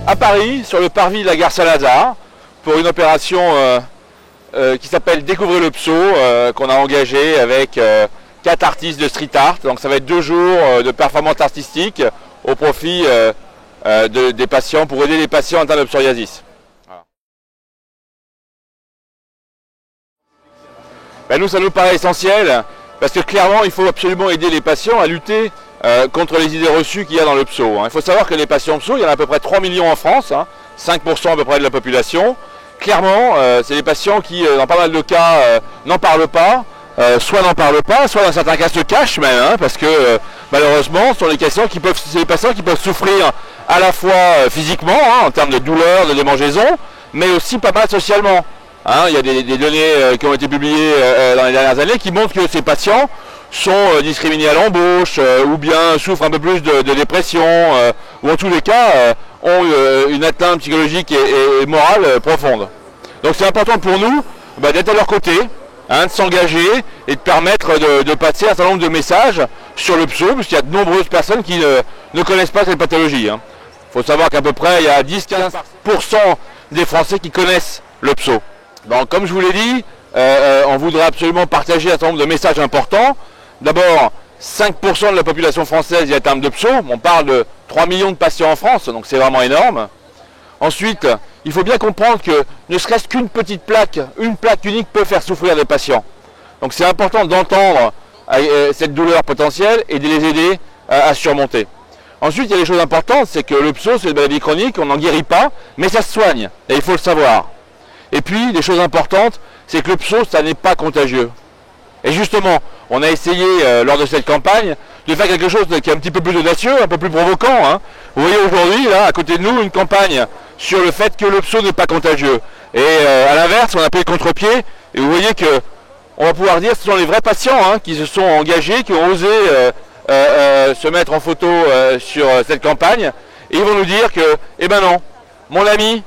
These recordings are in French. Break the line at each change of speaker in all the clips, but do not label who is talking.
à Paris, sur le parvis de la gare Saint-Lazare, pour une opération qui s'appelle Découvrez le Pso, qu'on a engagé avec 4 artistes de street art. Donc ça va être 2 jours de performance artistique au profit des patients, pour aider les patients atteints de psoriasis. Voilà. Ben nous, ça nous paraît essentiel, parce que clairement, il faut absolument aider les patients à lutter contre les idées reçues qu'il y a dans le pso. Il faut savoir que les patients pso, il y en a à peu près 3 millions en France, 5% à peu près de la population. Clairement, c'est des patients qui, dans pas mal de cas, n'en parlent pas, soit n'en parlent pas, soit dans certains cas se cachent même, parce que malheureusement, ce sont des patients qui peuvent souffrir à la fois physiquement, en termes de douleur, de démangeaison, mais aussi pas mal socialement. Il y a des données qui ont été publiées dans les dernières années qui montrent que ces patients sont discriminés à l'embauche, ou bien souffrent un peu plus de dépression, ou en tous les cas ont une atteinte psychologique et morale profonde. Donc c'est important pour nous d'être à leur côté, de s'engager et de permettre de passer un certain nombre de messages sur le pso, puisqu'il y a de nombreuses personnes qui ne connaissent pas cette pathologie. Il faut savoir qu'à peu près il y a 10-15% des Français qui connaissent le pso. Donc comme je vous l'ai dit, on voudrait absolument partager un certain nombre de messages importants. D'abord, 5% de la population française est atteinte de pso. On parle de 3 millions de patients en France, donc c'est vraiment énorme. Ensuite, il faut bien comprendre que ne serait-ce qu'une petite plaque, une plaque unique peut faire souffrir des patients. Donc c'est important d'entendre cette douleur potentielle et de les aider à surmonter. Ensuite, il y a des choses importantes, c'est que le pso, c'est une maladie chronique, on n'en guérit pas, mais ça se soigne, et il faut le savoir. Et puis, des choses importantes, c'est que le pso, ça n'est pas contagieux. Et justement, on a essayé, lors de cette campagne, de faire quelque chose qui est un petit peu plus audacieux, un peu plus provoquant. Vous voyez aujourd'hui, là, à côté de nous, une campagne sur le fait que le pso n'est pas contagieux. Et à l'inverse, on a pris le contre-pied, et vous voyez que on va pouvoir dire que ce sont les vrais patients qui se sont engagés, qui ont osé se mettre en photo sur cette campagne, et ils vont nous dire que, eh ben non, mon ami,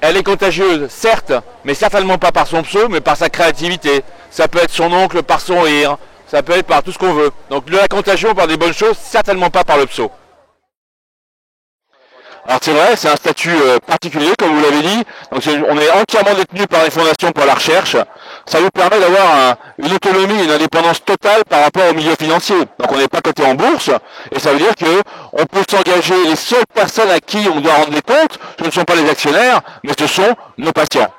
elle est contagieuse, certes, mais certainement pas par son pso, mais par sa créativité. Ça peut être son oncle par son rire, ça peut être par tout ce qu'on veut. Donc de la contagion par des bonnes choses, certainement pas par le pso. Alors c'est vrai, c'est un statut particulier, comme vous l'avez dit. Donc on est entièrement détenu par les fondations pour la recherche. Ça nous permet d'avoir une autonomie, une indépendance totale par rapport au milieu financier. Donc on n'est pas coté en bourse, et ça veut dire qu'on peut s'engager. Les seules personnes à qui on doit rendre des comptes, ce ne sont pas les actionnaires, mais ce sont nos patients.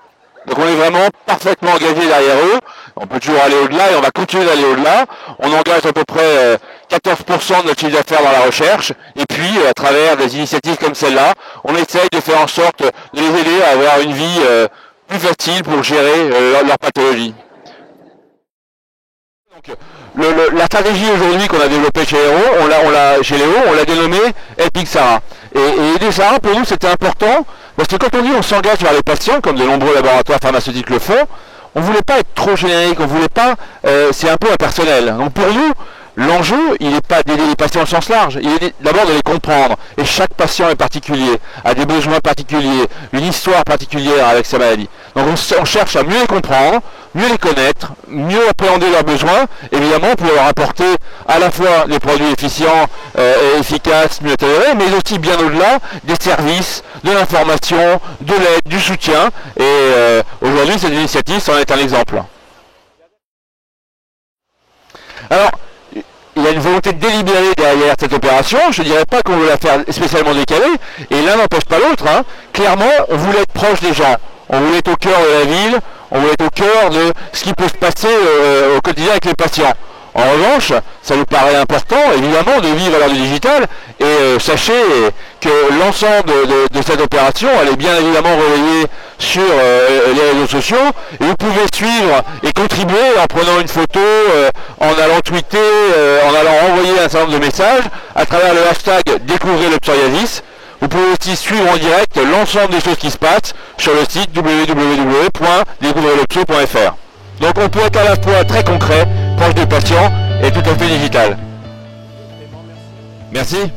Donc on est vraiment parfaitement engagé derrière eux. On peut toujours aller au-delà et on va continuer d'aller au-delà. On engage à peu près 14% de notre chiffre d'affaires dans la recherche. Et puis, à travers des initiatives comme celle-là, on essaye de faire en sorte de les aider à avoir une vie plus facile pour gérer leur pathologie. Donc, la stratégie aujourd'hui qu'on a développée chez Léo, on l'a dénommée Helping Sarah. Et aider Sarah, pour nous, c'était important, parce que quand on dit on s'engage vers les patients, comme de nombreux laboratoires pharmaceutiques le font, on ne voulait pas être trop générique, on voulait pas, c'est un peu impersonnel. Donc pour nous, l'enjeu, il n'est pas d'aider les patients au sens large, il est d'abord de les comprendre. Et chaque patient est particulier, a des besoins particuliers, une histoire particulière avec sa maladie. Donc on cherche à mieux les comprendre, mieux les connaître, mieux appréhender leurs besoins, évidemment pour leur apporter à la fois des produits efficients et efficaces, mieux tolérés, mais aussi bien au-delà des services, de l'information, de l'aide, du soutien. Et aujourd'hui, cette initiative c'en est un exemple. Alors, il y a une volonté délibérée derrière cette opération. Je ne dirais pas qu'on veut la faire spécialement décalée, et l'un n'empêche pas l'autre. Clairement, on voulait être proche des gens, on voulait être au cœur de la ville, on voulait être au cœur de ce qui peut se passer au quotidien avec les patients. En revanche, ça nous paraît important, évidemment, de vivre à l'heure du digital, et sachez que l'ensemble de cette opération, elle est bien évidemment relayée sur les réseaux sociaux, et vous pouvez suivre et contribuer en prenant une photo, en allant tweeter, en allant envoyer un certain nombre de messages, à travers le hashtag Découvrez le psoriasis. Vous pouvez aussi suivre en direct l'ensemble des choses qui se passent sur le site www.découvrelepso.fr. Donc on peut être à la fois très concret, proche des patients et tout à fait digital. Merci.